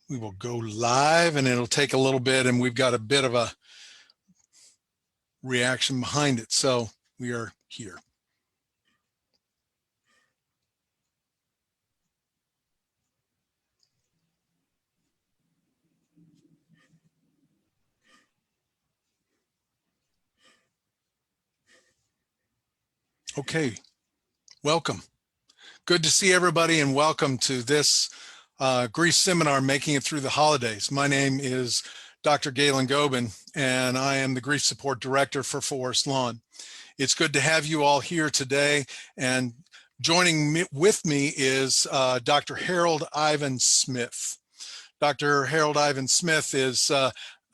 We will go live and it'll take a little bit, and we've got a bit of a reaction behind it. So we are here. Okay, welcome. Good to see everybody, and welcome to this grief seminar, Making It Through the Holidays. My name is Dr. Galen Goben, and I am the Grief Support Director for Forest Lawn. It's good to have you all here today, and joining with me is Dr. Harold Ivan Smith. Dr. Harold Ivan Smith is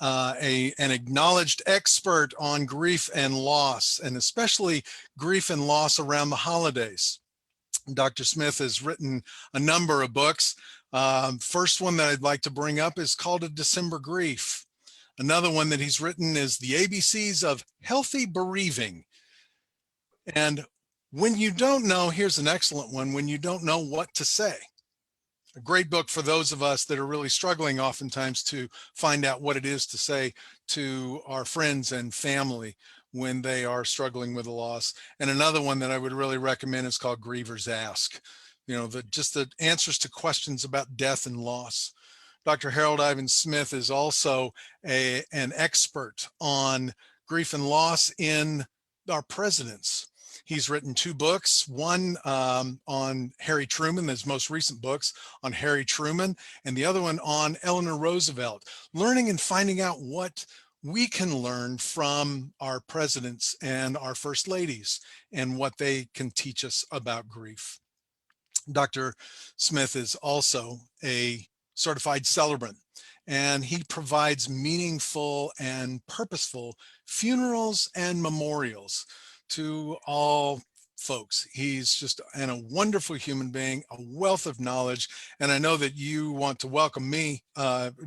an acknowledged expert on grief and loss, and especially grief and loss around the holidays. Dr. Smith has written a number of books. First one that I'd like to bring up is called A December Grief. Another one that he's written is The ABCs of Healthy Bereaving. And when you don't know, here's an excellent one, When You Don't Know What to Say. A great book for those of us that are really struggling oftentimes to find out what it is to say to our friends and family when they are struggling with a loss. And another one that I would really recommend is called Grievers Ask. You know, just the answers to questions about death and loss. Dr. Harold Ivan Smith is also an expert on grief and loss in our presidents. He's written two books, one on Harry Truman, his most recent books on Harry Truman, and the other one on Eleanor Roosevelt, learning and finding out what we can learn from our presidents and our first ladies and what they can teach us about grief. Dr. Smith is also a certified celebrant, and he provides meaningful and purposeful funerals and memorials to all folks. He's just a wonderful human being, a wealth of knowledge, and I know that you want to welcome me,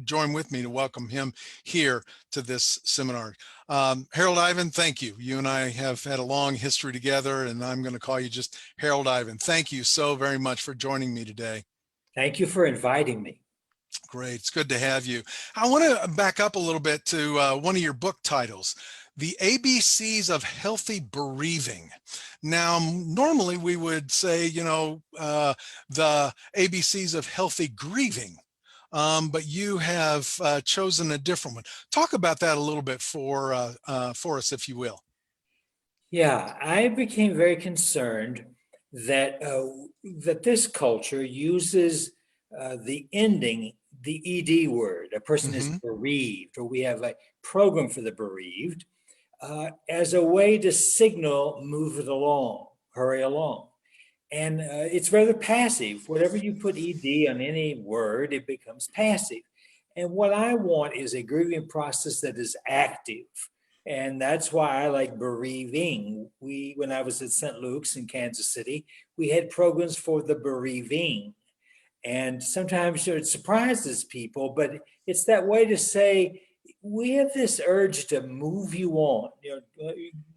join with me to welcome him here to this seminar. Harold Ivan, thank you. You and I have had a long history together, and I'm going to call you just Harold Ivan. Thank you so very much for joining me today. Thank you for inviting me. Great, it's good to have you. I want to back up a little bit to one of your book titles, The ABCs of Healthy Bereaving. Now, normally we would say, you know, the ABCs of Healthy Grieving, but you have chosen a different one. Talk about that a little bit for us, if you will. Yeah, I became very concerned that that this culture uses the ending, the ED word. A person is bereaved, or we have a program for the bereaved, as a way to signal, move it along, hurry along. And it's rather passive. Whatever you put ED on any word, it becomes passive. And what I want is a grieving process that is active. And that's why I like bereaving. When I was at St. Luke's in Kansas City, we had programs for the bereaving. And sometimes it surprises people, but it's that way to say, we have this urge to move you on,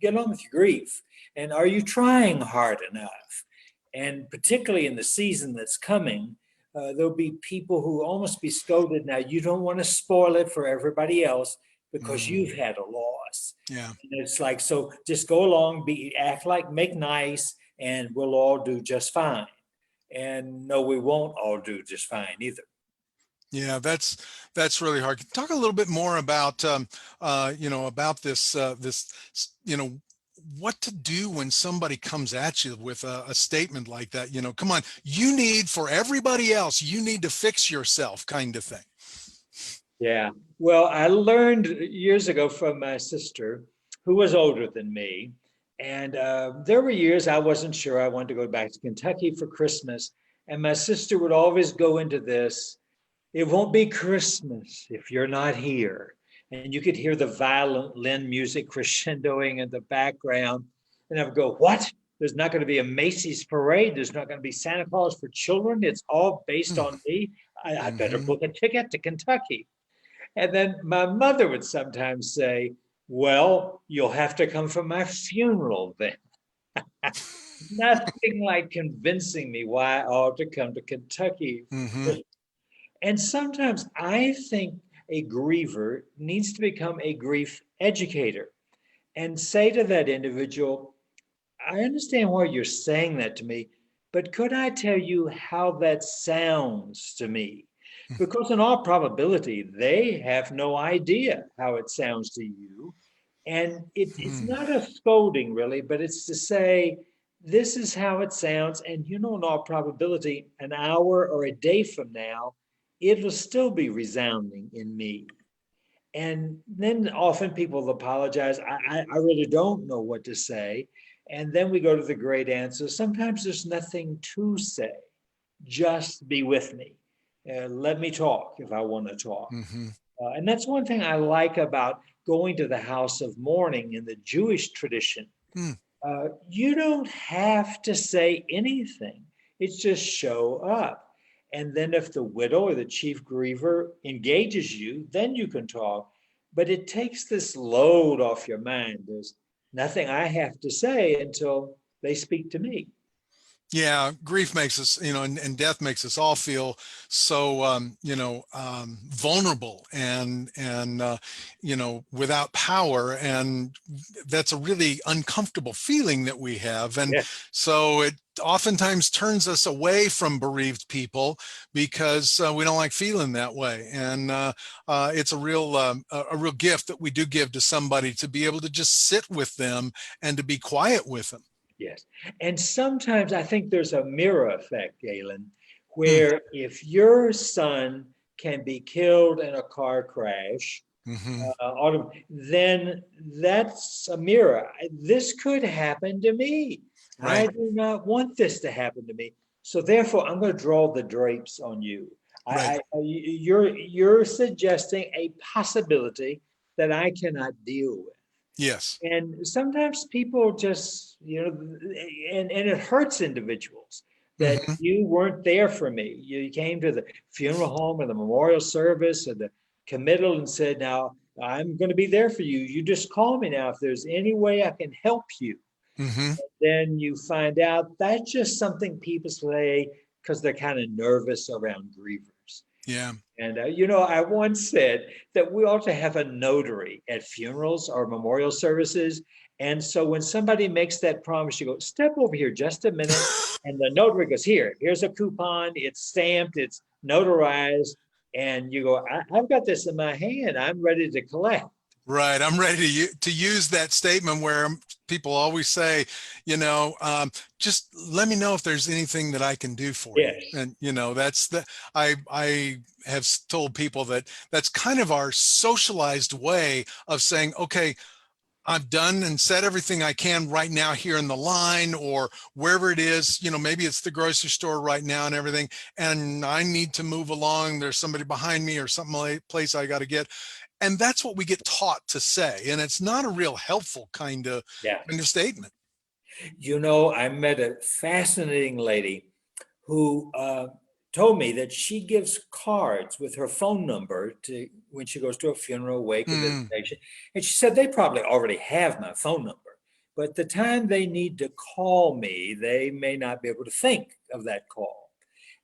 get on with your grief. And are you trying hard enough? And particularly in the season that's coming, there'll be people who almost be scolded. Now, you don't want to spoil it for everybody else because you've had a loss. Yeah. And it's like, so just go along, act like, make nice, and we'll all do just fine. And no, we won't all do just fine either. Yeah, that's really hard. Talk a little bit more about about this what to do when somebody comes at you with a statement like that. You know, come on, you need, for everybody else, you need to fix yourself, kind of thing. Yeah. Well, I learned years ago from my sister, who was older than me. And there were years I wasn't sure I wanted to go back to Kentucky for Christmas. And my sister would always go into this, it won't be Christmas if you're not here. And you could hear the violin music crescendoing in the background. And I would go, what? There's not going to be a Macy's parade. There's not going to be Santa Claus for children. It's all based on me. I better book a ticket to Kentucky. And then my mother would sometimes say, well, you'll have to come for my funeral then. Nothing like convincing me why I ought to come to Kentucky. And sometimes I think a griever needs to become a grief educator and say to that individual, I understand why you're saying that to me, but could I tell you how that sounds to me? Because in all probability, they have no idea how it sounds to you. And it's Mm. not a scolding really, but it's to say, this is how it sounds. And in all probability, an hour or a day from now, it'll still be resounding in me. And then often people apologize. I really don't know what to say. And then we go to the great answer. Sometimes there's nothing to say. Just be with me. Let me talk if I want to talk. Hmm. And that's one thing I like about going to the house of mourning in the Jewish tradition. Mm. You don't have to say anything, it's just show up. And then if the widow or the chief griever engages you, then you can talk. But it takes this load off your mind. There's nothing I have to say until they speak to me. Yeah, grief makes us, and death makes us all feel so, vulnerable and without power, and that's a really uncomfortable feeling that we have, and Yeah. so it oftentimes turns us away from bereaved people because we don't like feeling that way, and it's a real gift that we do give to somebody to be able to just sit with them and to be quiet with them. Yes. And sometimes I think there's a mirror effect, Galen, Mm. where if your son can be killed in a car crash, Hmm. then that's a mirror. This could happen to me. I Right. do not want this to happen to me. So therefore, I'm going to draw the drapes on you. Right. You're suggesting a possibility that I cannot deal with. Yes. And sometimes people just, and it hurts individuals that Hmm. you weren't there for me. You came to the funeral home or the memorial service or the committal and said, now I'm going to be there for you. You just call me now if there's any way I can help you. Hmm. Then you find out that's just something people say because they're kind of nervous around grievers. Yeah. And, I once said that we ought to have a notary at funerals or memorial services. And so when somebody makes that promise, you go, step over here just a minute. And the notary goes, here's a coupon. It's stamped, it's notarized. And you go, I've got this in my hand. I'm ready to collect. Right. I'm ready to use that statement where people always say, just let me know if there's anything that I can do for you. Yes. And, that's I have told people that that's kind of our socialized way of saying, okay, I've done and said everything I can right now here in the line or wherever it is, maybe it's the grocery store right now and everything, and I need to move along. There's somebody behind me or something place I got to get. And that's what we get taught to say. And it's not a real helpful Yeah. kind of statement. I met a fascinating lady who told me that she gives cards with her phone number to when she goes to a funeral, wake, or Mm, visitation. And she said they probably already have my phone number, but the time they need to call me, they may not be able to think of that call.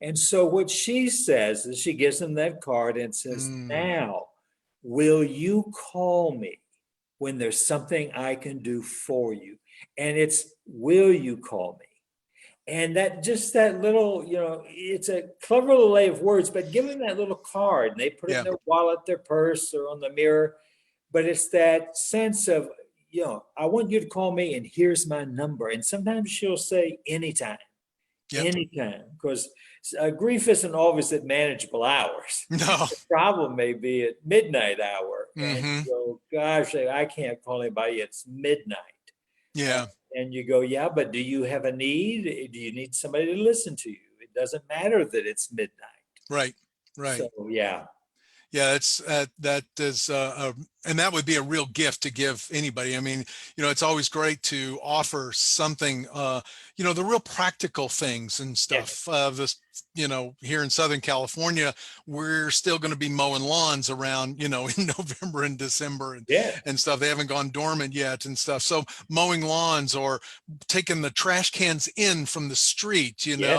And so what she says is she gives them that card and says, mm, now, will you call me when there's something I can do for you? And it's, will you call me? And that just that little, it's a clever little way of words, but give them that little card and they put it in yeah. their wallet, their purse, or on the mirror. But it's that sense of, I want you to call me and here's my number. And sometimes she'll say Yep. anytime, because grief isn't always at manageable hours. No. The problem may be at midnight hour. And Hmm. you go, gosh, I can't call anybody. It's midnight. Uh, Yeah. and you go, yeah, but do you have a need? Do you need somebody to listen to you? It doesn't matter that it's midnight. Right. Right. So, yeah. Yeah, that is And that would be a real gift to give anybody. I mean, it's always great to offer something, the real practical things and Yes. stuff. This, here in Southern California, we're still going to be mowing lawns around, in November and December Yes. and stuff. They haven't gone dormant yet and stuff. So mowing lawns or taking the trash cans in from the street, Yes.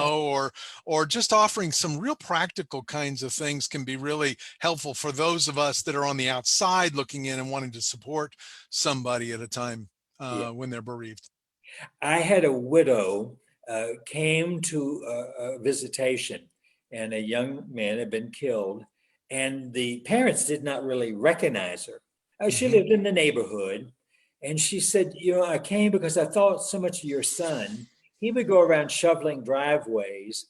or just offering some real practical kinds of things can be really helpful for those of us that are on the outside looking in and wanting to support somebody at a time Yeah. when they're bereaved. I had a widow came to a visitation, and a young man had been killed, and the parents did not really recognize her. She Hmm. lived in the neighborhood, and she said, I came because I thought so much of your son. He would go around shoveling driveways,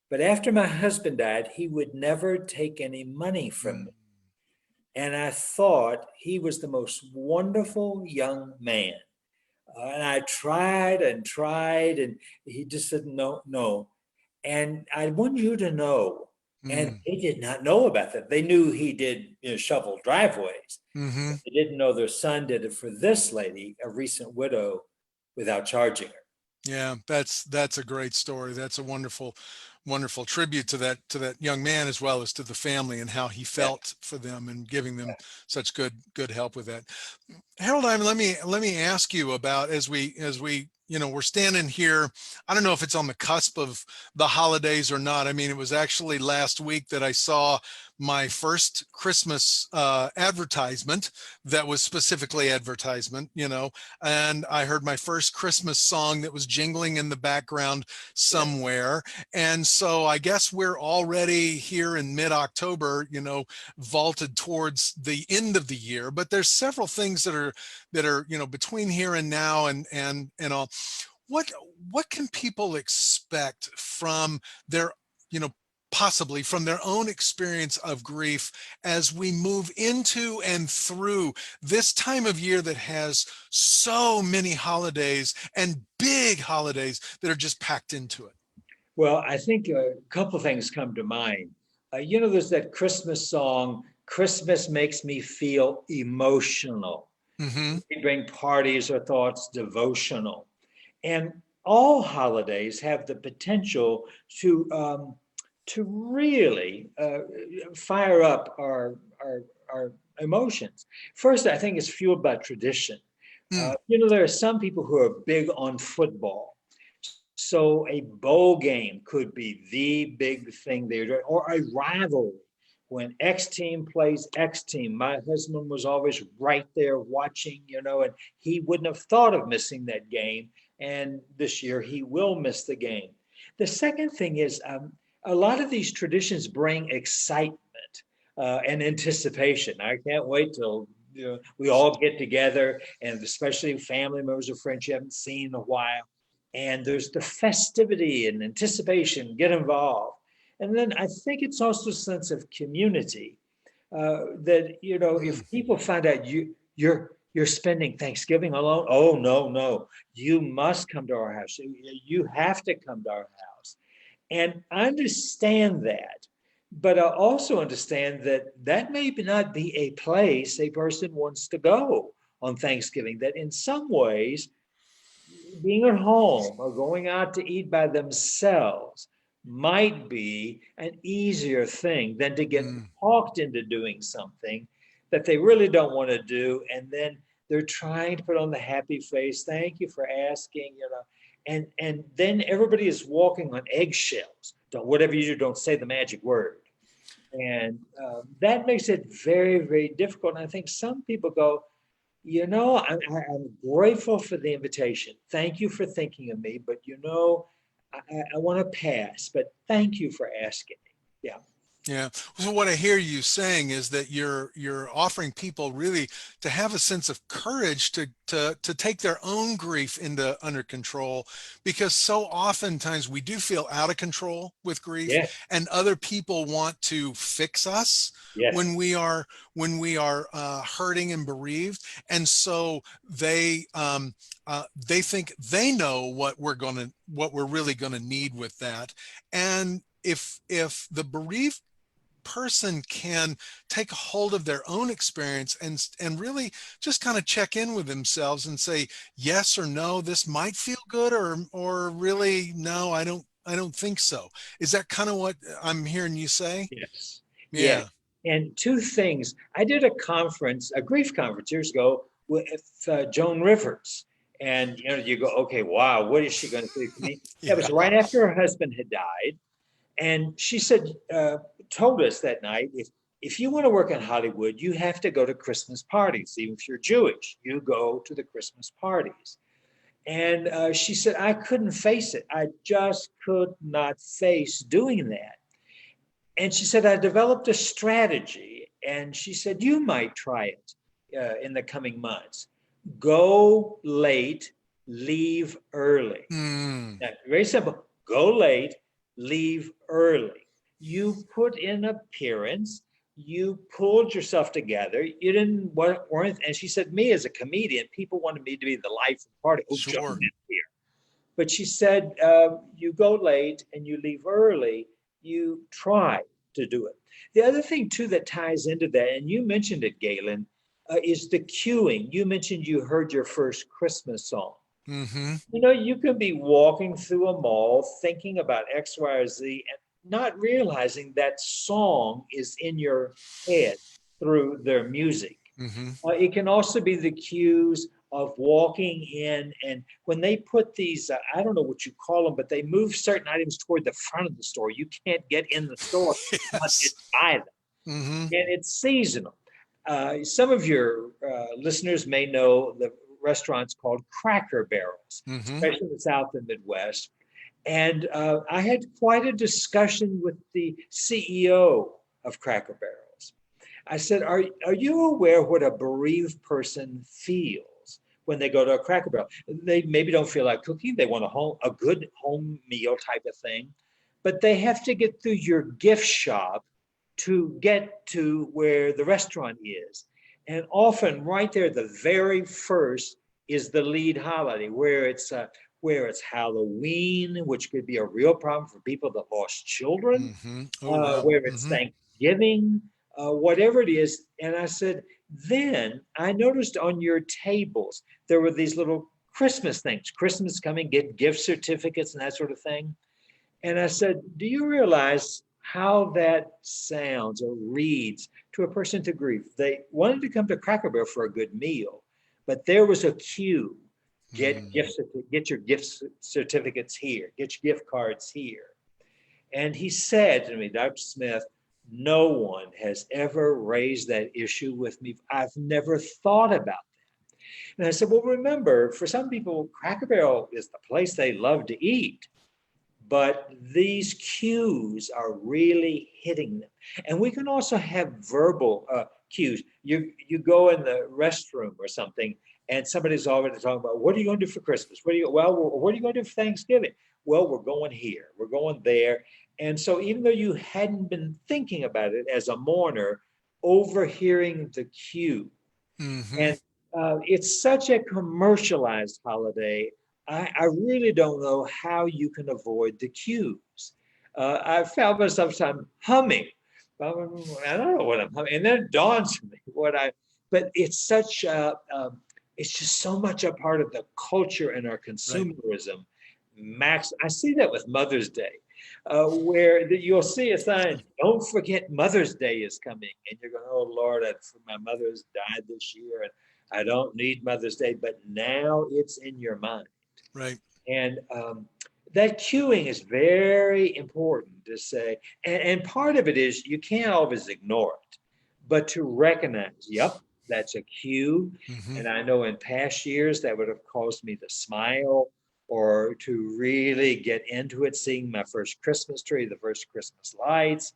but after my husband died, he would never take any money from me. And I thought he was the most wonderful young man. And I tried and tried, and he just said, no, no. And I want you to know, and Mm. they did not know about that. They knew he did, shovel driveways. Hmm. They didn't know their son did it for this lady, a recent widow, without charging her. Yeah, that's a great story. That's a wonderful tribute to that young man, as well as to the family and how he Yeah. felt for them and giving them such good help with that. Harold, let me ask you about, as we we're standing here. I don't know if it's on the cusp of the holidays or not. I mean, it was actually last week that I saw my first Christmas advertisement that was specifically advertisement, and I heard my first Christmas song that was jingling in the background Yeah. somewhere. And so I guess we're already here in mid-October, vaulted towards the end of the year, but there's several things that are between here and now and all. what what can people expect from their you know possibly from their own experience of grief as we move into and through this time of year that has so many holidays and big holidays that are just packed into it? Well, I think a couple things come to mind. There's that Christmas song, Christmas Makes Me Feel Emotional. Mm-hmm. We bring parties or thoughts devotional. And all holidays have the potential to really fire up our emotions. First, I think it's fueled by tradition. Mm. There are some people who are big on football. So a bowl game could be the big thing they're doing, or a rivalry. When X team plays X team, my husband was always right there watching, and he wouldn't have thought of missing that game. And this year he will miss the game. The second thing is a lot of these traditions bring excitement and anticipation. I can't wait till we all get together, and especially family members or friends you haven't seen in a while, and there's the festivity and anticipation, get involved. And then I think it's also a sense of community that, Mm. if people find out you're spending Thanksgiving alone, oh, no, no, you must come to our house. You have to come to our house. And I understand that. But I also understand that that may not be a place a person wants to go on Thanksgiving, that in some ways, being at home or going out to eat by themselves might be an easier thing than to get Mm. talked into doing something that they really don't want to do. And then they're trying to put on the happy face. Thank you for asking, and then everybody is walking on eggshells. Don't, whatever you do, don't say the magic word. And that makes it very, very difficult. And I think some people go, I'm grateful for the invitation. Thank you for thinking of me, but I want to pass, but thank you for asking me. Yeah. Yeah. So what I hear you saying is that you're offering people really to have a sense of courage to take their own grief into under control, because so oftentimes we do feel out of control with grief, Yeah. and other people want to fix us Yes. when we are hurting and bereaved, and so they think they know what we're really gonna need with that, and if the bereaved person can take a hold of their own experience and really just kind of check in with themselves and say yes or no, this might feel good, or really no, I don't think so. Is that kind of what I'm hearing you say? Yes. Yeah. Yeah. And two things. I did a conference, a grief conference years ago with Joan Rivers. And you go, okay, wow, what is she going to say to me? That Yeah. was right after her husband had died. And she said, told us that night, if you want to work in Hollywood, you have to go to Christmas parties. Even if you're Jewish, you go to the Christmas parties. And she said, I couldn't face it. I just could not face doing that. And she said, I developed a strategy. And she said, you might try it in the coming months. Go late, leave early. Mm, Now, very simple. Go late, leave early. You put in appearance. You pulled yourself together. You didn't weren't. And she said, me as a comedian, people wanted me to be the life of the party. Oh, Joan sure. is here. But she said, you go late and you leave early. You try to do it. The other thing too that ties into that, and you mentioned it, Galen, is the cueing. You mentioned you heard your first Christmas song. Mm-hmm. You can be walking through a mall thinking about X, Y, or Z and not realizing that song is in your head through their music. Mm-hmm. It can also be the cues of walking in, and when they put these, I don't know what you call them, but they move certain items toward the front of the store. You can't get in the store unless Yes. you buy them, Mm-hmm. and it's seasonal. Some of your listeners may know the restaurants called Cracker Barrels, Mm-hmm. especially in the South and Midwest. And I had quite a discussion with the CEO of Cracker Barrels. I said, are you aware what a bereaved person feels when they go to a Cracker Barrel? They maybe don't feel like cooking. They want a good home meal type of thing, but they have to get through your gift shop to get to where the restaurant is. And often right there, the very first is the lead holiday where it's Halloween, which could be a real problem for people that lost children, Mm-hmm. Oh, wow. where it's Mm-hmm. Thanksgiving, whatever it is. And I said, then I noticed on your tables, there were these little Christmas things, Christmas coming, get gift certificates and that sort of thing. And I said, do you realize how that sounds or reads to a person to grief? They wanted to come to Cracker Barrel for a good meal, but there was a cue. Mm. Get your gift certificates here. Get your gift cards here. And he said to me, Dr. Smith, no one has ever raised that issue with me. I've never thought about that. And I said, well, remember, for some people, Cracker Barrel is the place they love to eat. But these cues are really hitting them. And we can also have verbal cues. You go in the restroom or something, and somebody's already talking about, what are you going to do for Christmas? What are you going to do for Thanksgiving? Well, we're going here, we're going there. And so even though you hadn't been thinking about it as a mourner, overhearing the cue, Mm-hmm. and it's such a commercialized holiday. I really don't know how you can avoid the cues. I found myself sometimes humming. I don't know what I'm humming, and then it dawns on me what I. But it's such it's just so much a part of the culture and our Right. consumerism. Max, I see that with Mother's Day, where you'll see a sign, "Don't forget Mother's Day is coming," and you're going, "Oh Lord, my mother's died this year, and I don't need Mother's Day," but now it's in your mind. Right. And that cueing is very important to say. And part of it is you can't always ignore it, but to recognize, yep, that's a cue. Mm-hmm. And I know in past years that would have caused me to smile or to really get into it, seeing my first Christmas tree, the first Christmas lights.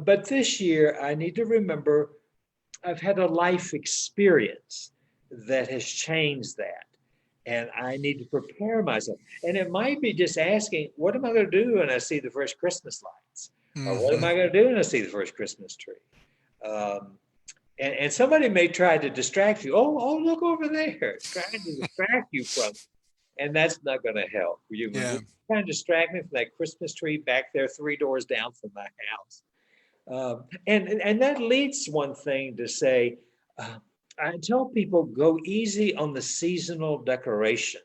But this year, I need to remember I've had a life experience that has changed that. And I need to prepare myself. And it might be just asking, what am I going to do when I see the first Christmas lights? Or what am Mm-hmm. I going to do when I see the first Christmas tree? Um, and somebody may try to distract you. Oh, look over there, trying to distract you from it. And that's not going to help. You Yeah. trying to distract me from that Christmas tree back there, 3 doors down from my house. And that leads one thing to say, uh, I tell people go easy on the seasonal decorations.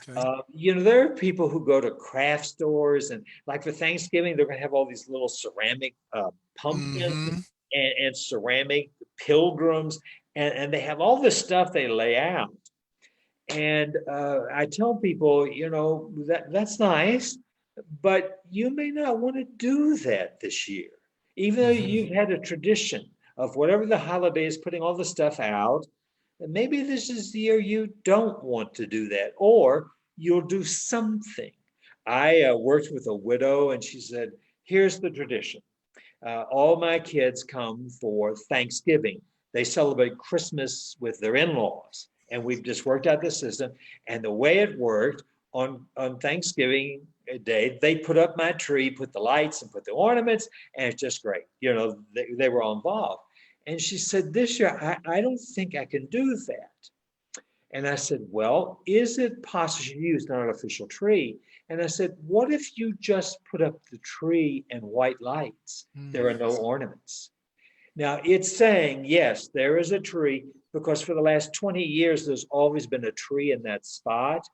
Okay. There are people who go to craft stores and like for Thanksgiving, they're going to have all these little ceramic pumpkins Mm-hmm. and ceramic pilgrims, and they have all this stuff they lay out. And I tell people, that's nice, but you may not want to do that this year. Even though Mm-hmm. you've had a tradition of whatever the holiday is, putting all the stuff out, and maybe this is the year you don't want to do that, or you'll do something. I worked with a widow, and she said, here's the tradition. All my kids come for Thanksgiving. They celebrate Christmas with their in-laws. And we've just worked out the system. And the way it worked on Thanksgiving Day, they put up my tree, put the lights and put the ornaments, and it's just great. They were all involved. And she said, this year, I don't think I can do that. And I said, well, is it possible? She used an artificial tree. And I said, what if you just put up the tree and white lights? There are no ornaments. Now it's saying, yes, there is a tree because for the last 20 years, there's always been a tree in that spot.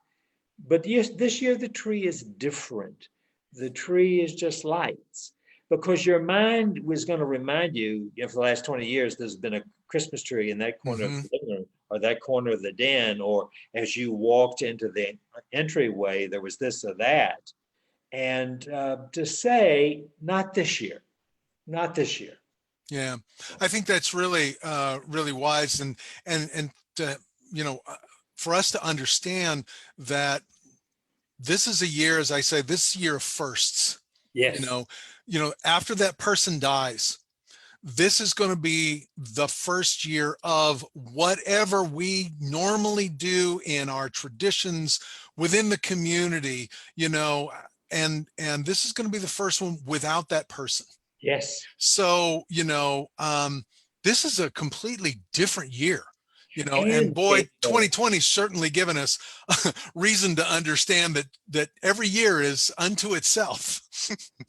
But yes, this year the tree is different. The tree is just lights because your mind was going to remind you, for the last 20 years, there's been a Christmas tree in that corner of Mm-hmm. the living room or that corner of the den, or as you walked into the entryway, there was this or that. And to say, not this year, not this year. Yeah, I think that's really, really wise, and for us to understand that this is a year, as I say, this year of firsts. You Yes. know, after that person dies, this is going to be the first year of whatever we normally do in our traditions within the community. And this is going to be the first one without that person. Yes. So, this is a completely different year, and And boy, 2020's certainly given us reason to understand that every year is unto itself.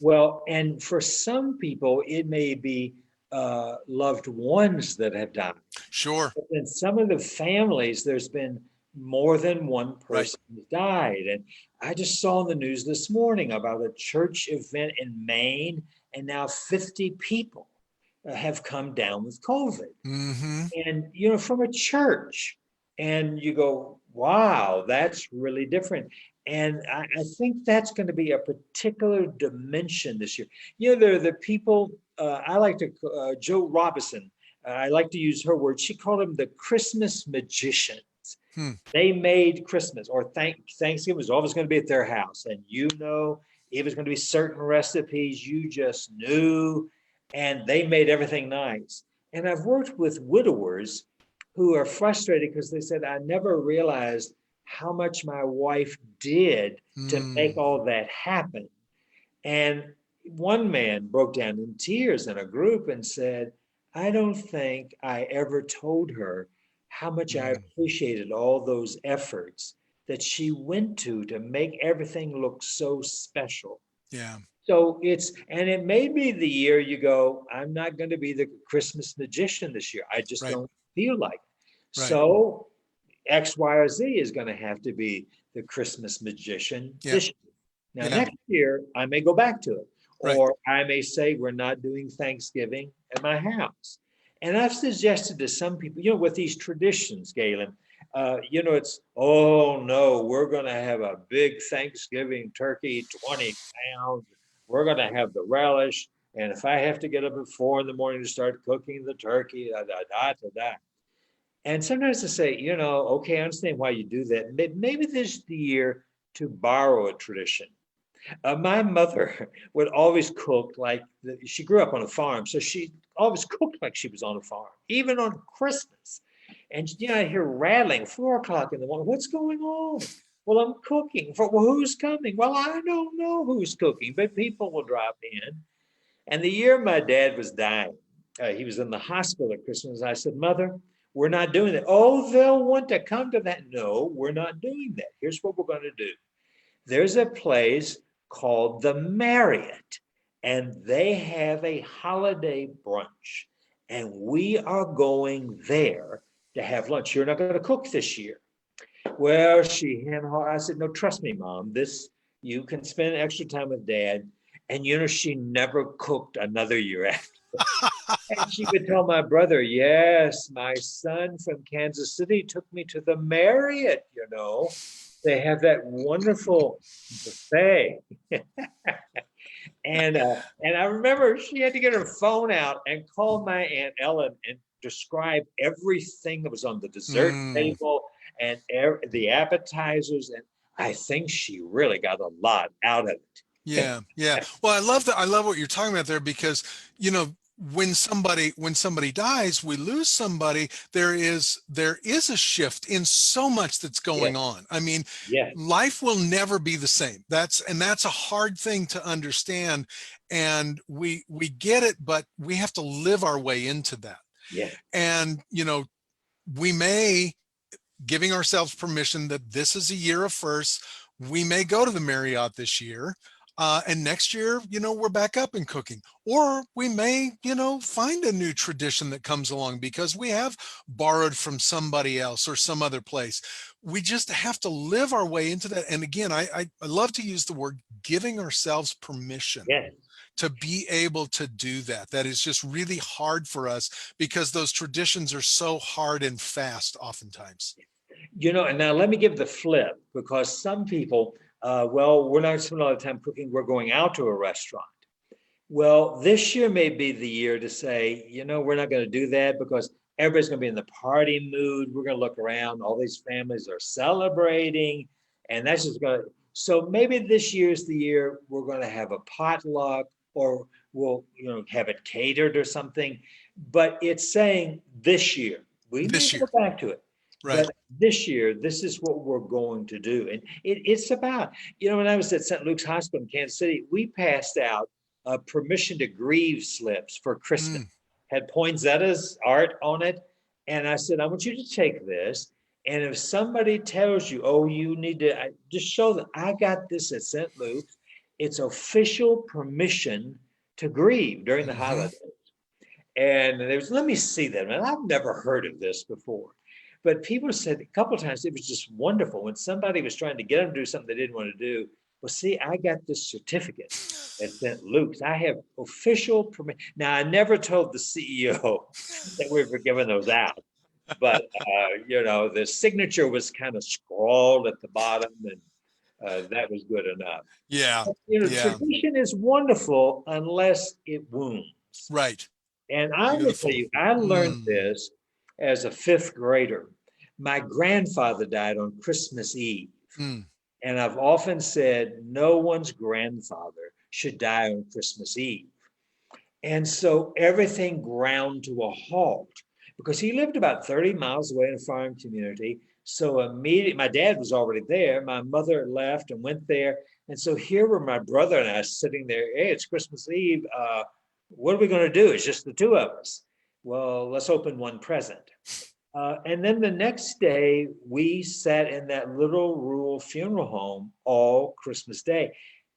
well, and for some people, it may be loved ones that have died. Sure. But in some of the families, there's been more than one Right. person who died. And I just saw in the news this morning about a church event in Maine, and now 50 people have come down with COVID. Mm-hmm. And, from a church. And you go, wow, that's really different. And I think that's going to be a particular dimension this year. There are the people, I like to, Joe Robinson, I like to use her word. She called them the Christmas magicians. Hmm. They made Christmas or Thanksgiving was always going to be at their house. And it was going to be certain recipes you just knew, and they made everything nice. And I've worked with widowers who are frustrated because they said, I never realized how much my wife did to make Mm. all that happen. And one man broke down in tears in a group and said, I don't think I ever told her how much I Mm. appreciated all those efforts that she went to make everything look so special. Yeah. So it may be the year you go, I'm not going to be the Christmas magician this year. I just Right. don't feel like it. Right. So X, Y, or Z is going to have to be the Christmas magician Yeah. this year. Now, Yeah. next year, I may go back to it, Right. or I may say, we're not doing Thanksgiving at my house. And I've suggested to some people, with these traditions, Galen, it's, oh no, we're going to have a big Thanksgiving turkey, 20 pounds. We're going to have the relish. And if I have to get up at 4 a.m. to start cooking the turkey, da, da, da, da, da. And sometimes I say, okay, I understand why you do that. Maybe this is the year to borrow a tradition. My mother would always cook like she grew up on a farm, so she always cooked like she was on a farm, even on Christmas. And I hear rattling 4 o'clock in the morning. What's going on? Well, I'm cooking. Well, who's coming? Well, I don't know who's cooking, but people will drop in. And the year my dad was dying, he was in the hospital at Christmas. I said, Mother, we're not doing that. Oh, they'll want to come to that. No, we're not doing that. Here's what we're going to do. There's a place called the Marriott. and they have a holiday brunch, and we are going there to have lunch. You're not going to cook this year. Well, she hemmed and I said, no, trust me, Mom. This you can spend extra time with Dad. And she never cooked another year after. And she would tell my brother, yes, my son from Kansas City took me to the Marriott, They have that wonderful buffet. And I remember she had to get her phone out and call my Aunt Ellen and describe everything that was on the dessert table and the appetizers. And I think she really got a lot out of it. Yeah. Yeah. Well, I love that. I love what you're talking about there because, when somebody dies, we lose somebody, there is a shift in so much that's going on. I mean, life will never be the same. That's a hard thing to understand. And we get it, but we have to live our way into that. Yeah. And, we may, giving ourselves permission that this is a year of firsts, we may go to the Marriott this year. And next year, we're back up in cooking, or we may, find a new tradition that comes along because we have borrowed from somebody else or some other place. We just have to live our way into that. And again, I love to use the word giving ourselves permission to be able to do that. That is just really hard for us because those traditions are so hard and fast oftentimes. And now let me give the flip, because some people, we're not spending a lot of time cooking. We're going out to a restaurant. Well, this year may be the year to say, we're not going to do that because everybody's going to be in the party mood. We're going to look around. All these families are celebrating, and that's just going to. So maybe this year's the year we're going to have a potluck, or we'll, have it catered or something. But it's saying this year. We may go back to it. Right. But this year, this is what we're going to do. And it's about, when I was at St. Luke's Hospital in Kansas City, we passed out permission to grieve slips for Christmas. Had poinsettias art on it. And I said, I want you to take this. And if somebody tells you, oh, you need to just show them, I got this at St. Luke's. It's official permission to grieve during the holidays. And there was, let me see that. And I've never heard of this before. But people said a couple of times it was just wonderful when somebody was trying to get them to do something they didn't want to do. Well, see, I got this certificate at St. Luke's. I have official permission. Now, I never told the CEO that we were giving those out. But, the signature was kind of scrawled at the bottom, and that was good enough. Yeah. But, tradition is wonderful unless it wounds. Right. And I'm going to tell you, I learned this as a fifth grader. My grandfather died on Christmas Eve. And I've often said, no one's grandfather should die on Christmas Eve. And so everything ground to a halt because he lived about 30 miles away in a farm community. So immediately, my dad was already there. My mother left and went there. And so here were my brother and I sitting there. Hey, it's Christmas Eve. What are we going to do? It's just the two of us. Well, let's open one present. And then the next day, we sat in that little rural funeral home all Christmas Day.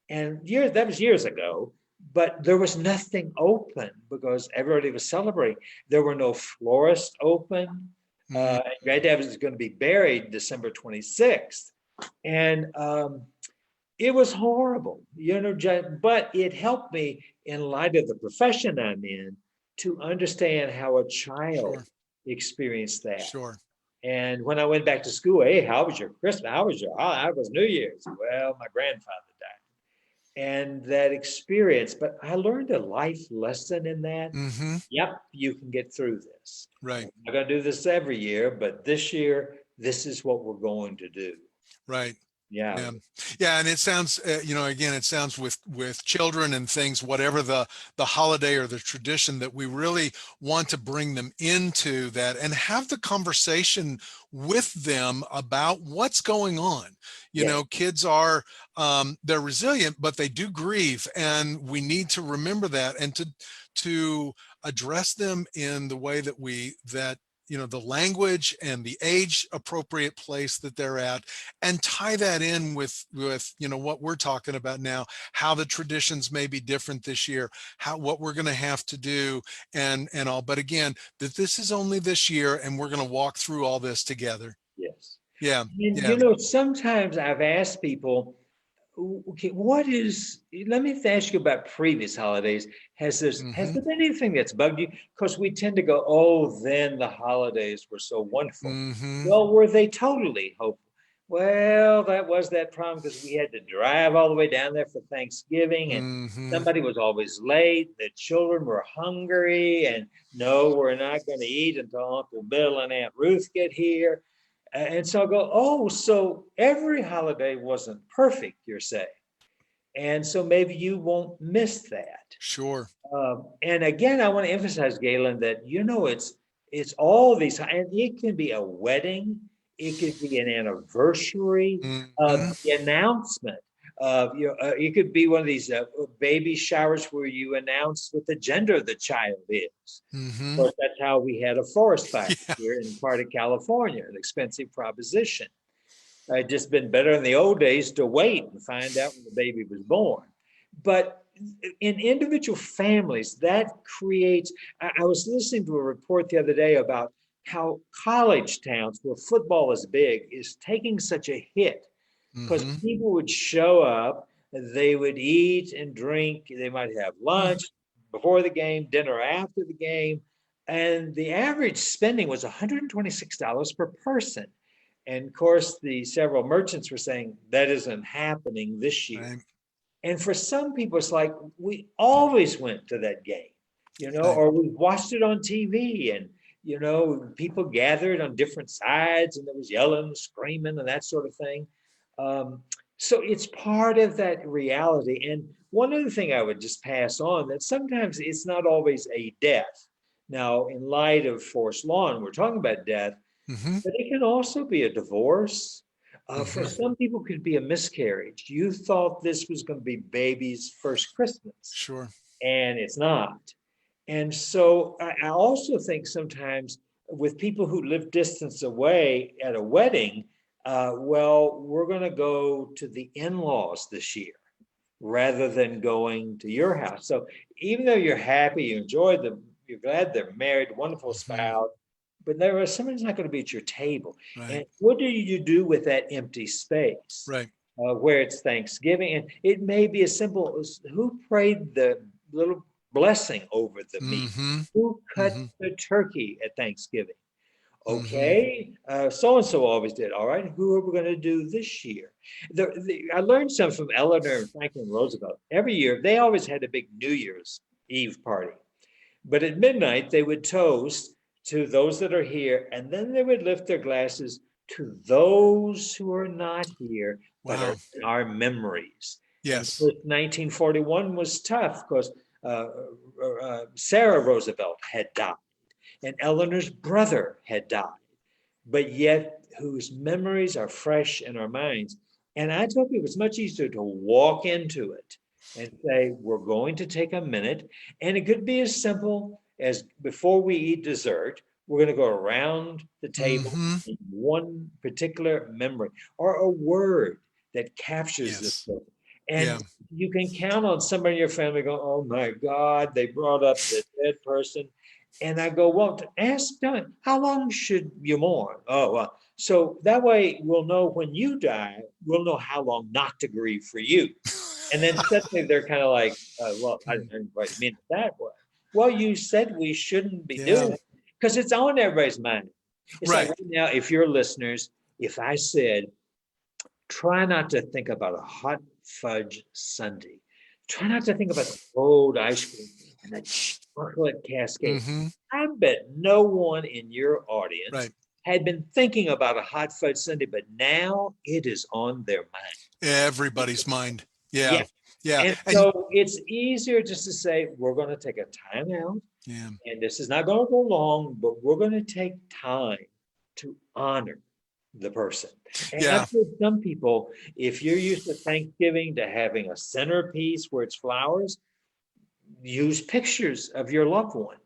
And that was years ago, but there was nothing open because everybody was celebrating. There were no florists open. Granddad was going to be buried December 26th. And it was horrible, but it helped me in light of the profession I'm in to understand how a child experienced that. Sure. And when I went back to school, hey, how was your Christmas? How was New Year's? Well, my grandfather died. And that experience, but I learned a life lesson in that. Yep, you can get through this. Right. I'm not going to do this every year, but this year, this is what we're going to do. Right. Yeah. And it sounds, again, it sounds with children and things, whatever the holiday or the tradition, that we really want to bring them into that and have the conversation with them about what's going on. Kids are, they're resilient, but they do grieve, and we need to remember that and to address them in the way that the language and the age appropriate place that they're at, and tie that in with what we're talking about now, how the traditions may be different this year, what we're going to have to do, and all. But again, that this is only this year, and we're going to walk through all this together. Yes. Yeah. And Yeah. sometimes I've asked people, okay, let me ask you about previous holidays. Has there been anything that's bugged you? Because we tend to go, oh, then the holidays were so wonderful. Well, were they totally hopeful? Well, that was that problem because we had to drive all the way down there for Thanksgiving, and somebody was always late. The children were hungry, and no, we're not going to eat until Uncle Bill and Aunt Ruth get here. And so I go, oh, so every holiday wasn't perfect, you're saying. And so maybe you won't miss that. Sure. And again, I want to emphasize, Galen, that, it's all these, and it can be a wedding, it could be an anniversary, the announcement of, it could be one of these baby showers where you announce what the gender of the child is. Of course, that's how we had a forest fire here in part of California, an expensive proposition. It'd just been better in the old days to wait and find out when the baby was born. But in individual families, that creates, I was listening to a report the other day about how college towns where football is big is taking such a hit because people would show up, they would eat and drink, they might have lunch before the game, dinner after the game, and the average spending was $126 per person. And of course, the several merchants were saying that isn't happening this year. Right. And for some people, it's like we always went to that game, or we watched it on TV, and people gathered on different sides, and there was yelling, screaming, and that sort of thing. So it's part of that reality. And one other thing I would just pass on, that sometimes it's not always a death. Now, in light of forced law, and we're talking about death, but it can also be a divorce. For some people, it could be a miscarriage. You thought this was going to be baby's first Christmas. Sure. And it's not. And so I also think sometimes with people who live distance away at a wedding, well, we're going to go to the in-laws this year rather than going to your house. So even though you're happy, you enjoyed them, you're glad they're married, wonderful spouse, but there are somebody's not going to be at your table. Right. And what do you do with that empty space? Right. Where it's Thanksgiving, and it may be as simple as who prayed the little blessing over the meat, who cut the turkey at Thanksgiving. Okay, so-and-so always did. All right, who are we going to do this year? I learned something from Eleanor and Franklin Roosevelt. Every year, they always had a big New Year's Eve party. But at midnight, they would toast to those that are here, and then they would lift their glasses to those who are not here, but are in our memories. Yes. 1941 was tough because Sarah Roosevelt had died, and Eleanor's brother had died, but yet whose memories are fresh in our minds. And I tell people it's much easier to walk into it and say, we're going to take a minute. And it could be as simple as before we eat dessert, we're going to go around the table in one particular memory or a word that captures this book. And you can count on somebody in your family going, oh my God, they brought up the dead person. And I go, well, ask Don, how long should you mourn? Oh, well, so that way we'll know when you die, we'll know how long not to grieve for you. And then suddenly they're kind of like, well, I didn't quite mean it that way. Well, you said we shouldn't be doing it because it's on everybody's mind. It's like right now, if you're listeners, if I said, try not to think about a hot fudge sundae, try not to think about the cold ice cream and the chocolate cascade. I bet no one in your audience had been thinking about a hot fudge sundae, but now it is on their mind. Everybody's mind. Yeah. And so it's easier just to say, we're going to take a time out. And this is not going to go long, but we're going to take time to honor the person. And I've heard some people, if you're used to Thanksgiving to having a centerpiece where it's flowers, use pictures of your loved one.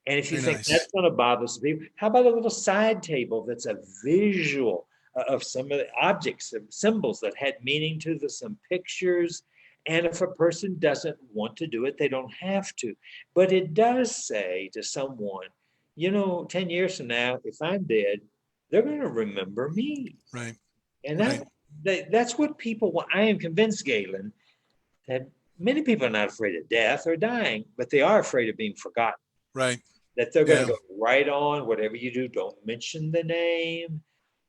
And if you Very think nice. that's going to bother some people, how about a little side table that's a visual of some of the objects, some symbols that had meaning to them, some pictures. And if a person doesn't want to do it, they don't have to. But it does say to someone, 10 years from now, if I'm dead, they're going to remember me. Right. And Right. that's what people want. I am convinced, Galen, that many people are not afraid of death or dying, but they are afraid of being forgotten. Right. That they're going Yeah. to go right on, whatever you do, don't mention the name.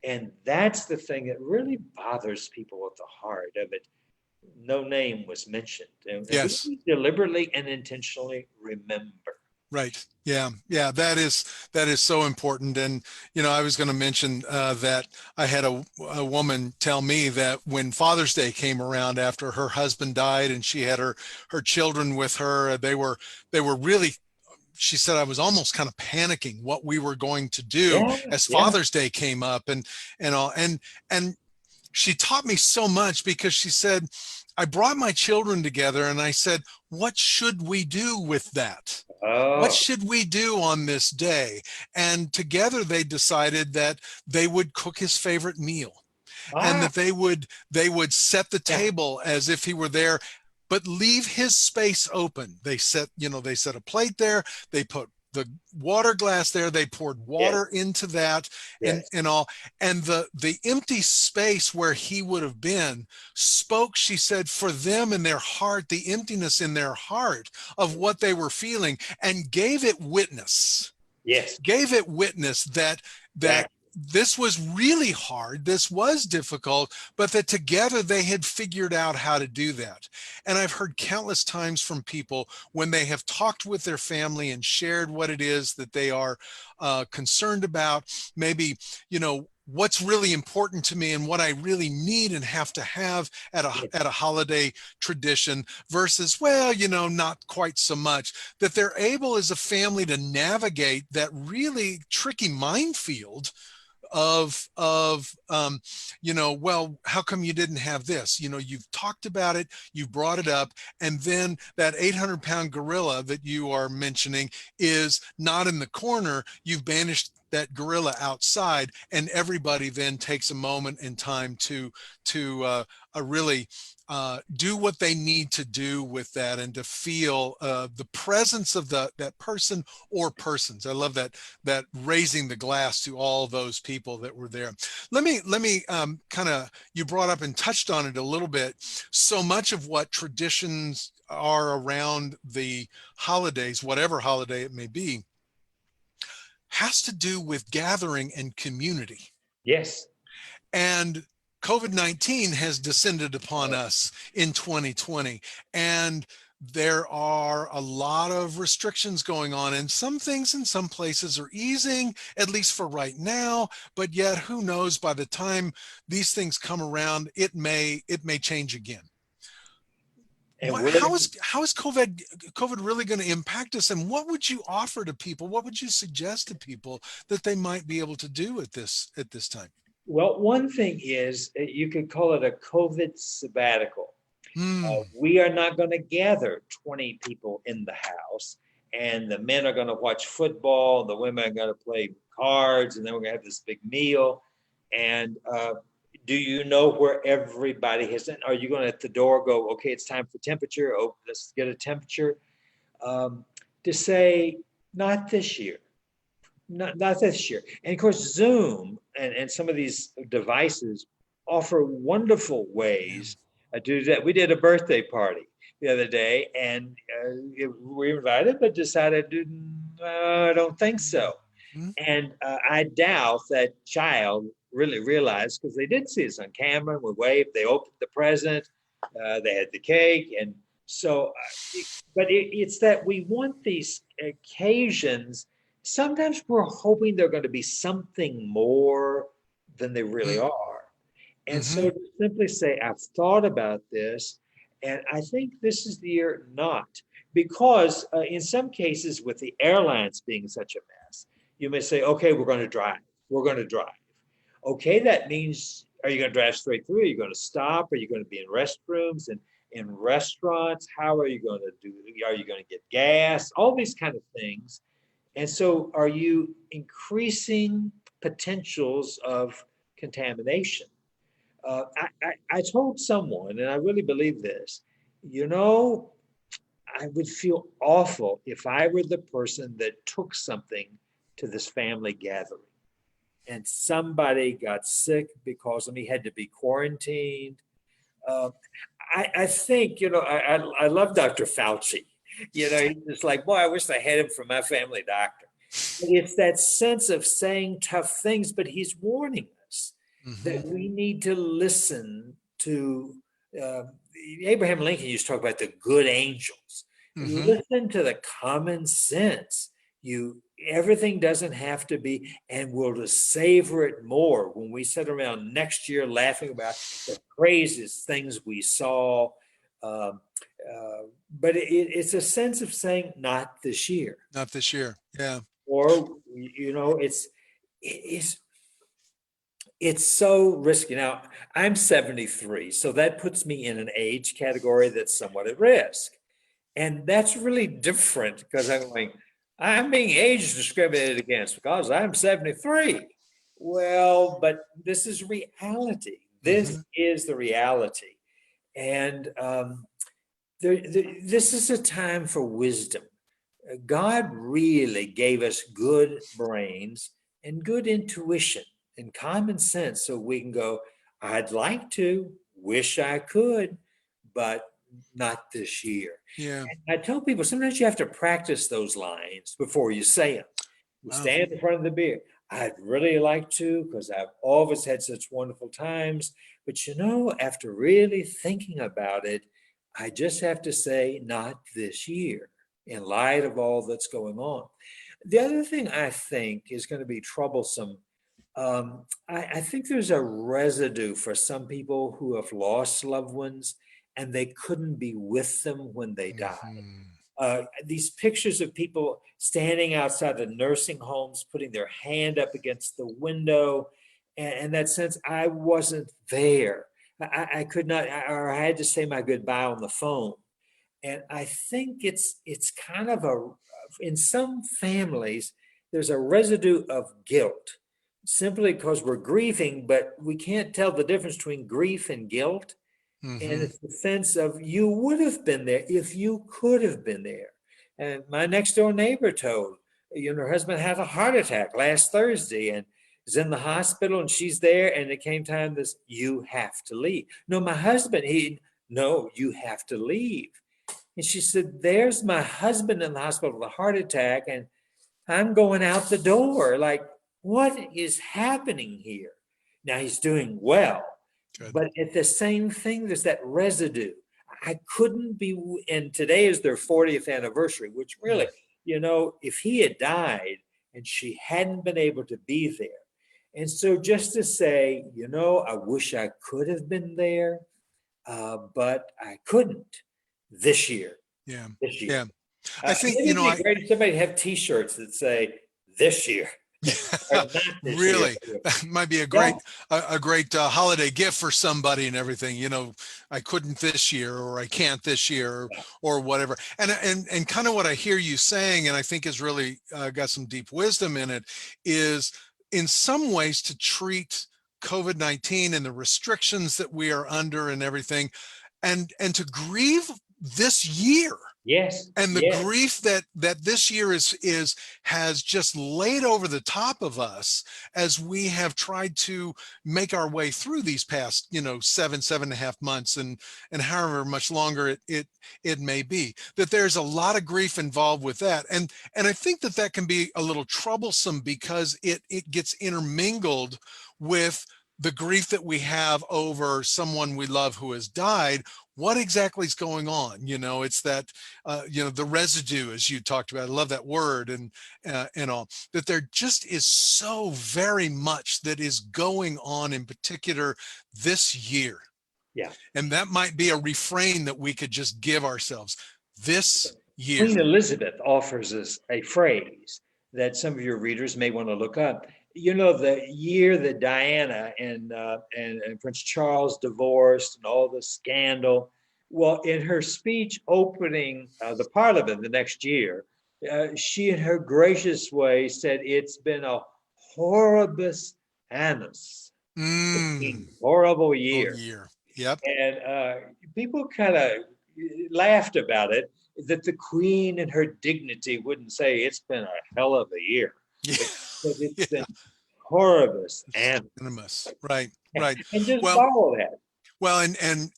And that's the thing that really bothers people at the heart of it. No name was mentioned. And Yes. we deliberately and intentionally remember. Right. Yeah. Yeah. That is so important. And, I was going to mention that I had a woman tell me that when Father's Day came around after her husband died and she had her children with her, they were really, she said, I was almost kind of panicking what we were going to do Yeah, as yeah, Father's Day came up and all. And she taught me so much because she said, I brought my children together and I said, what should we do with that? What oh, should we do on this day? And together they decided that they would cook his favorite meal and ah, that they would set the yeah, table as if he were there, but leave his space open. They set a plate there, they put the water glass there, they poured yes, water into that and yes, and all, and the empty space where he would have been spoke, she said, for them in their heart, the emptiness in their heart of what they were feeling, and yes, gave it witness that exactly. this was really hard, this was difficult, but that together they had figured out how to do that. And I've heard countless times from people when they have talked with their family and shared what it is that they are concerned about, maybe, what's really important to me and what I really need and have to have at a Yes, at a holiday tradition versus, well, not quite so much, that they're able as a family to navigate that really tricky minefield of well, how come you didn't have this? You've talked about it, you've brought it up, and then that 800-pound gorilla that you are mentioning is not in the corner. You've banished that gorilla outside, and everybody then takes a moment in time to really do what they need to do with that, and to feel the presence of that person or persons. I love that raising the glass to all those people that were there. Let me kind of, you brought up and touched on it a little bit. So much of what traditions are around the holidays, whatever holiday it may be, has to do with gathering and community. yes. And COVID-19 has descended upon us in 2020. And there are a lot of restrictions going on, and some things in some places are easing, at least for right now. But yet, who knows, by the time these things come around, it may change again. And What, we're how is COVID really going to impact us? And what would you offer to people? What would you suggest to people that they might be able to do at this time? Well, one thing is you could call it a COVID sabbatical. Hmm. We are not going to gather 20 people in the house, and the men are going to watch football, the women are going to play cards, and then we're going to have this big meal. And do you know where everybody has been? Are you going to at the door go, okay, it's time for temperature? Oh, let's get a temperature. Um, to say, not this year, not this year. And of course, Zoom and some of these devices offer wonderful Yeah. ways to do that. We did a birthday party the other day, and we were invited, but decided, I don't think so. Mhm. And I doubt that child really realized, because they did see us on camera. We waved, they opened the present, they had the cake. And so, but it's that we want these occasions. Sometimes we're hoping they're going to be something more than they really are. And Mm-hmm. so to simply say, I've thought about this, and I think this is the year not. Because in some cases, with the airlines being such a mess, you may say, okay, we're going to drive. We're going to drive. Okay, that means, are you going to drive straight through? Are you going to stop? Are you going to be in restrooms and in restaurants? How are you going to do? Are you going to get gas? All these kind of things. And so are you increasing potentials of contamination? I told someone, and I really believe this, you know, I would feel awful if I were the person that took something to this family gathering and somebody got sick because of me, had to be quarantined. Uh, I think, I love Dr. Fauci. He's just like, boy, I wish I had him for my family doctor. But it's that sense of saying tough things, but he's warning us that we need to listen to. Uh, Abraham Lincoln used to talk about the good angels. Listen to the common sense. Everything doesn't have to be, and we'll just savor it more when we sit around next year laughing about the craziest things we saw. Um, but it's a sense of saying, not this year. Not this year. Yeah. Or it's it's so risky. Now I'm 73, so that puts me in an age category that's somewhat at risk, and that's really different because I'm being age discriminated against because I'm 73. Well, but this is reality. This is the reality, and this is a time for wisdom. God really gave us good brains and good intuition and common sense so we can go, I'd like to, wish I could, but not this year. Yeah. And I tell people sometimes you have to practice those lines before you say them. You Wow. stand in front of the beer. I'd really like to because I've always had such wonderful times. But after really thinking about it, I just have to say, not this year in light of all that's going on. The other thing I think is going to be troublesome. I think there's a residue for some people who have lost loved ones and they couldn't be with them when they died. These pictures of people standing outside the nursing homes, putting their hand up against the window, and that sense I wasn't there. I could not, or I had to say my goodbye on the phone. And I think it's kind of in some families, there's a residue of guilt simply because we're grieving, but we can't tell the difference between grief and guilt. And it's the sense of you would have been there if you could have been there. And my next door neighbor told, her husband had a heart attack last Thursday and is in the hospital and she's there. And it came time this, you have to leave. No, my husband, no, you have to leave. And she said, there's my husband in the hospital with a heart attack and I'm going out the door. Like, what is happening here? Now he's doing well. Good. But at the same thing, there's that residue. I couldn't be, and today is their 40th anniversary, which really, if he had died and she hadn't been able to be there. And so just to say, I wish I could have been there, but I couldn't this year. Yeah. This year. Yeah. I think, great if somebody have t-shirts that say this year. Really, that might be a great holiday gift for somebody and everything. I couldn't this year, or I can't this year, or whatever. And kind of what I hear you saying, and I think is really got some deep wisdom in it, is in some ways to treat COVID-19 and the restrictions that we are under and everything, and to grieve this year. Yes. And the grief that this year has just laid over the top of us as we have tried to make our way through these past, 7.5 months and however much longer it may be, that there's a lot of grief involved with that. And I think that can be a little troublesome because it gets intermingled with the grief that we have over someone we love who has died. What exactly is going on? It's that, the residue, as you talked about. I love that word and all, that there just is so very much that is going on in particular this year. Yeah. And that might be a refrain that we could just give ourselves this year. Queen Elizabeth offers us a phrase that some of your readers may want to look up. The year that Diana and Prince Charles divorced and all the scandal. Well, in her speech opening the Parliament the next year, She, in her gracious way, said, "It's been a horribus annus, Mm. horrible Oh, year." year. Yep. And people kind of laughed about it, that the Queen in her dignity wouldn't say it's been a hell of a year, Yeah. but that it's Yeah. been horribus annus. Venomous. Right. Right. And just Well, follow that. well, and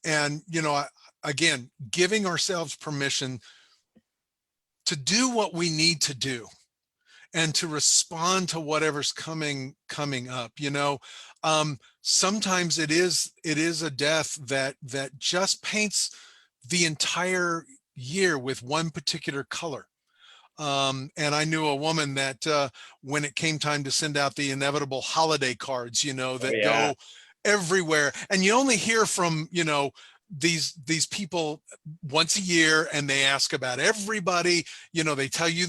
again, giving ourselves permission to do what we need to do and to respond to whatever's coming up. Sometimes it is a death that just paints the entire year with one particular color. And I knew a woman that when it came time to send out the inevitable holiday cards, Oh that yeah, go everywhere, and you only hear from these people once a year, and they ask about everybody. They tell you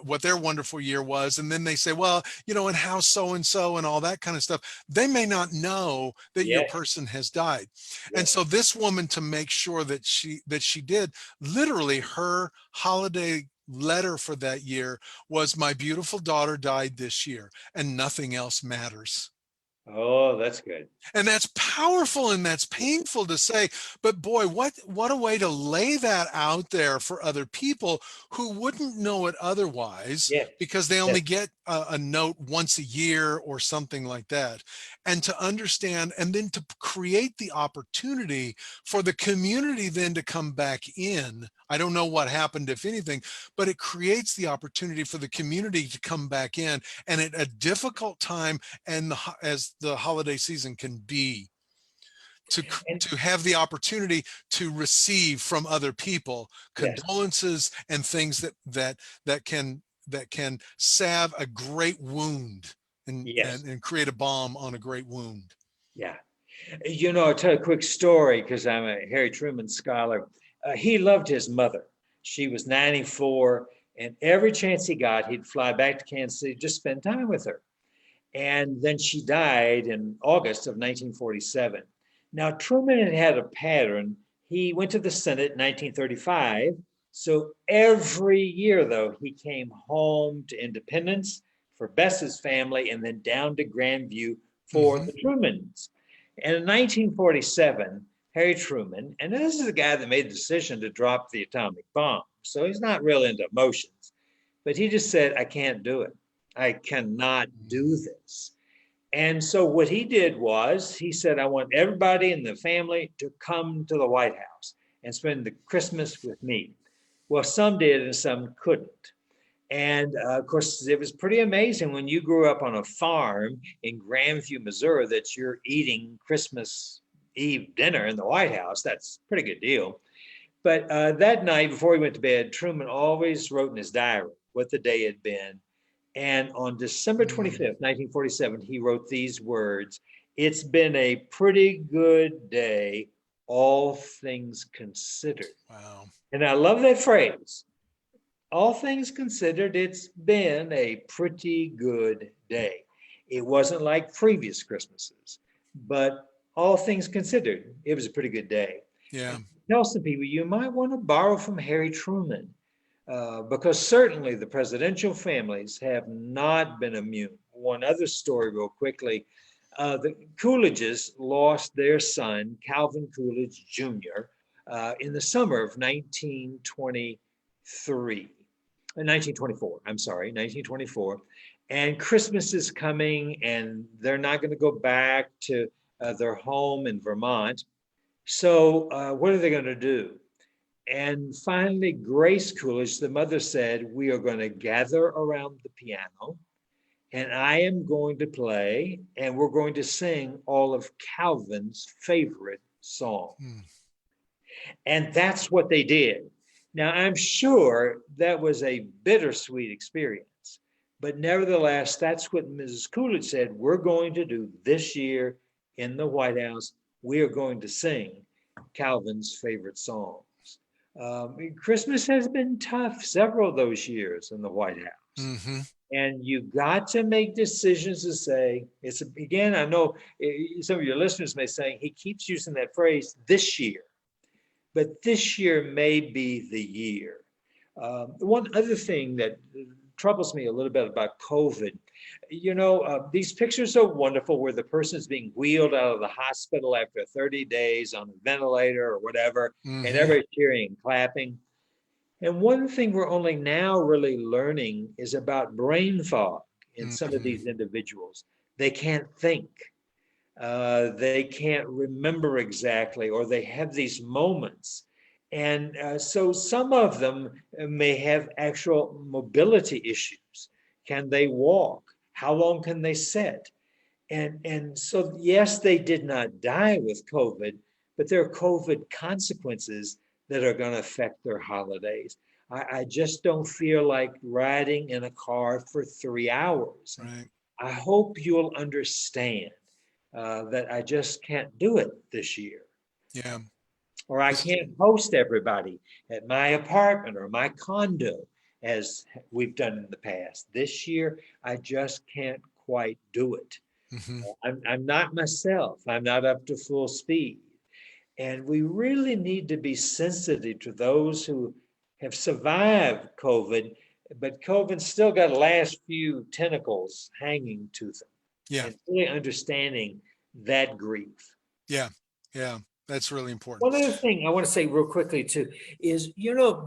what their wonderful year was, and then they say, well, and how so and so and all that kind of stuff. They may not know that your yes, person has died. And yes, so this woman, to make sure that she did, literally her holiday letter for that year was, "My beautiful daughter died this year and nothing else matters." oh, that's good. And that's powerful and that's painful to say, but boy, what a way to lay that out there for other people who wouldn't know it otherwise, Yes, because they yes, only get a note once a year or something like that. And to understand, and then to create the opportunity for the community then to come back in. I don't know what happened, if anything, but it creates the opportunity for the community to come back in. And at a difficult time, and as the holiday season can be, to and to have the opportunity to receive from other people yes, condolences and things that can salve a great wound, and, yes, and and create a balm on a great wound. yeah. I'll tell a quick story because I'm a Harry Truman scholar. He loved his mother. She was 94, and every chance he got, he'd fly back to Kansas City, just spend time with her. And then she died in August of 1947. Now, Truman had a pattern. He went to the Senate in 1935. So every year, though, he came home to Independence for Bess's family and then down to Grandview for Hmm. the Trumans. And in 1947, Harry Truman, and this is the guy that made the decision to drop the atomic bomb. So he's not real into emotions, but he just said, I can't do it. I cannot do this. And so what he did was he said, I want everybody in the family to come to the White House and spend the Christmas with me. Well, some did and some couldn't. And of course, it was pretty amazing when you grew up on a farm in Grandview, Missouri, that you're eating Christmas Eve dinner in the White House. That's a pretty good deal. But that night before he went to bed, Truman always wrote in his diary what the day had been. And on December 25th, 1947, he wrote these words: It's been a pretty good day, all things considered. Wow. And I love that phrase. All things considered, it's been a pretty good day. It wasn't like previous Christmases, but all things considered, it was a pretty good day. Yeah. And tell some people you might want to borrow from Harry Truman, because certainly the presidential families have not been immune. One other story, real quickly: the Coolidges lost their son, Calvin Coolidge Jr., in the summer of 1924. I'm sorry, 1924. And Christmas is coming, and they're not going to go back to their home in Vermont. So, what are they going to do? And finally, Grace Coolidge, the mother, said, we are going to gather around the piano, and I am going to play, and we're going to sing all of Calvin's favorite songs. Mm. And that's what they did. Now, I'm sure that was a bittersweet experience, but nevertheless, that's what Mrs. Coolidge said. We're going to do this year in the White House. We are going to sing Calvin's favorite songs. Christmas has been tough several of those years in the White House. Hmm. And you've got to make decisions to say, it's again, I know some of your listeners may say, he keeps using that phrase, this year. But this year may be the year. One other thing that troubles me a little bit about COVID, these pictures are wonderful where the person is being wheeled out of the hospital after 30 days on a ventilator or whatever, and Hmm. everybody cheering and clapping. And one thing we're only now really learning is about brain fog in some of Hmm. these individuals. They can't think, they can't remember exactly, or they have these moments. And so some of them may have actual mobility issues. Can they walk? How long can they sit? And so, yes, they did not die with COVID, but there are COVID consequences that are going to affect their holidays. I just don't feel like riding in a car for 3 hours. And Right. I hope you'll understand that I just can't do it this year. Yeah. Or I This- can't host everybody at my apartment or my condo as we've done in the past. This year, I just can't quite do it. mhm. I'm not myself. I'm not up to full speed. And we really need to be sensitive to those who have survived COVID, but COVID's still got the last few tentacles hanging to them, Yeah. and really understanding that grief. Yeah. Yeah. That's really important. One other thing I want to say real quickly too is,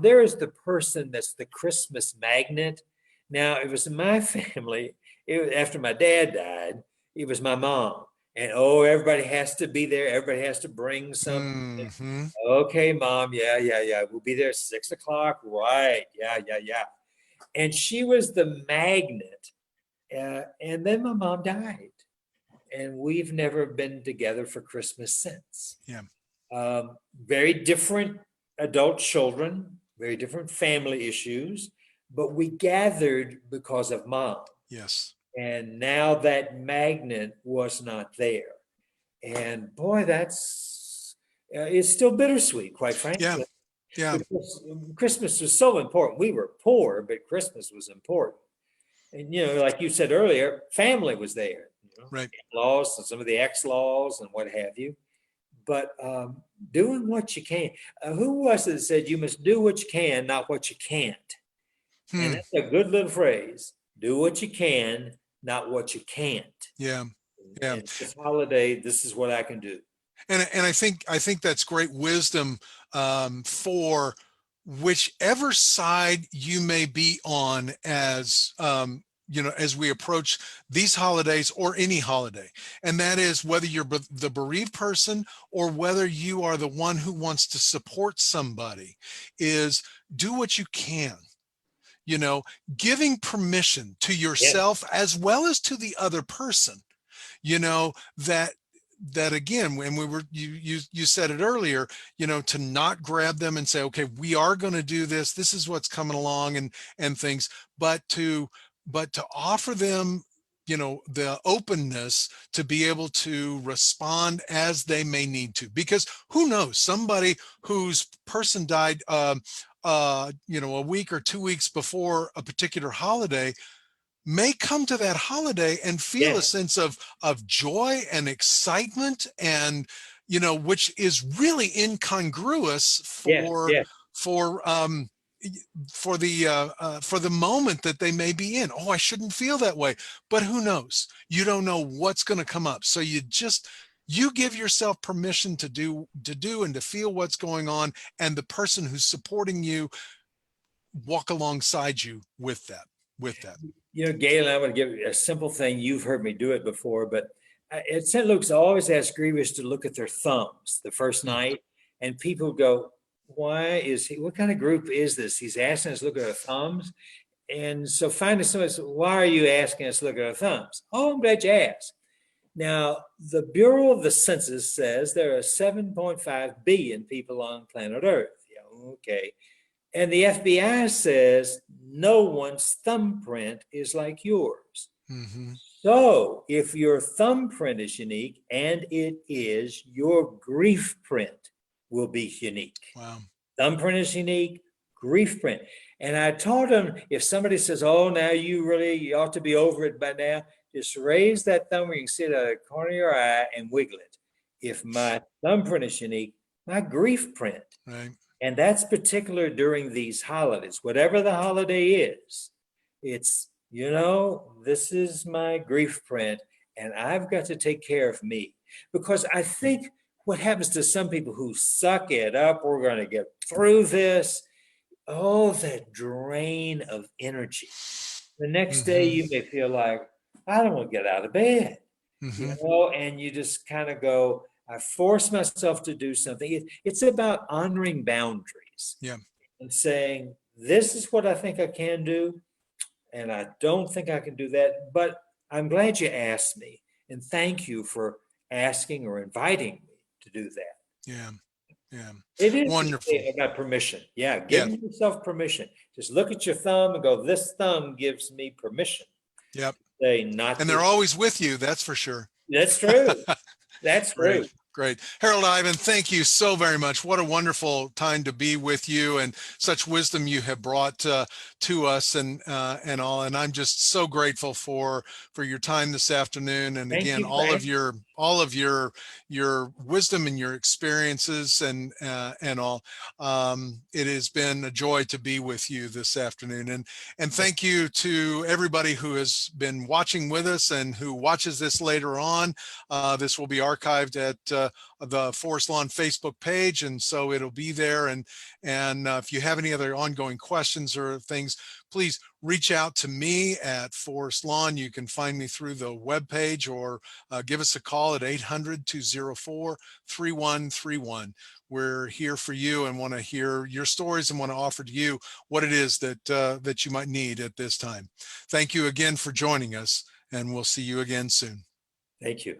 there is the person that's the Christmas magnet. Now, it was in my family, after my dad died, it was my mom. And oh, everybody has to be there. Everybody has to bring something. Hmm. Okay, mom. Yeah, yeah, yeah. We'll be there 6 o'clock. Right. Yeah, yeah, yeah. And she was the magnet. And then my mom died. And we've never been together for Christmas since. Yeah. Very different adult children, very different family issues, but we gathered because of mom. Yes. And now that magnet was not there. And boy, it's still bittersweet, quite Yeah. frankly, Yeah. because Christmas was so important. We were poor, but Christmas was important. And, like you said earlier, family was there, Right. laws and some of the ex-laws and what have you. But doing what you can. Who was it that said you must do what you can, not what you can't? And Hmm. that's a good little phrase. Do what you can, not what you can't. Yeah. Yeah. And this holiday, this is what I can do. And I think that's great wisdom for whichever side you may be on as we approach these holidays or any holiday. And that is whether you're the bereaved person or whether you are the one who wants to support somebody, is do what you can. You know, giving permission to Yes, yourself as well as to the other person, you know, that again, when you said it earlier, to not grab them and say, okay, we are going to do this, this is what's coming along, and things, but to offer them, the openness to be able to respond as they may need to, because who knows, somebody whose person died a week or 2 weeks before a particular holiday may come to that holiday and feel a yes, sense of joy and excitement, and which is really incongruous yes, yes, for um for the moment that they may be in. Oh, I shouldn't feel that way, but who knows, you don't know what's going to come up, so you give yourself permission to do and to feel what's going on, and the person who's supporting you walk alongside you with that. Galen, I want to give you a simple thing. You've heard me do it before, but at St. Luke's, I always ask grievers to look at their thumbs the first Hmm. night, and people go, "Why is he? What kind of group is this? He's asking us to look at our thumbs." And so finally, somebody said, "Why are you asking us to look at our thumbs?" Oh, I'm glad you asked. Now, the Bureau of the Census says there are 7.5 billion people on planet Earth. Yeah, okay. And the FBI says no one's thumbprint is like yours. Hmm. So if your thumbprint is unique, and it is, your grief print will be unique. Wow. Thumbprint is unique, grief print. And I told them, if somebody says, "Oh, now you ought to be over it by now," just raise that thumb where you can see it out of the corner of your eye and wiggle it. If my thumbprint is unique, my grief print Right. And that's particular during these holidays, whatever the holiday is. It's, this is my grief print, and I've got to take care of me. Because I think what happens to some people who suck it up, we're going to get through this, oh, that drain of energy. The next day, you may feel like, I don't want to get out of bed, and you just kind of go, I force myself to do something. It's about honoring boundaries. Yeah. And saying, this is what I think I can do, and I don't think I can do that. But I'm glad you asked me, and thank you for asking or inviting me to do that. Yeah. Yeah. It is Wonderful. about permission. Yeah, Yeah. giving yourself permission. Just look at your thumb and go, this thumb gives me permission. Yep. Say not. And they're always with you. That's for sure. That's true. That's true. Great. Harold Ivan, thank you so very much. What a wonderful time to be with you, and such wisdom you have brought to us and all. And I'm just so grateful for your time this afternoon. And again, all of your wisdom and your experiences and all. It has been a joy to be with you this afternoon. And thank you to everybody who has been watching with us and who watches this later on. This will be archived at the Forest Lawn Facebook page, and so it'll be there. And if you have any other ongoing questions or things, please reach out to me at Forest Lawn. You can find me through the webpage, or give us a call at 800-204-3131. We're here for you and want to hear your stories and want to offer to you what it is that you might need at this time. Thank you again for joining us, and we'll see you again soon. Thank you.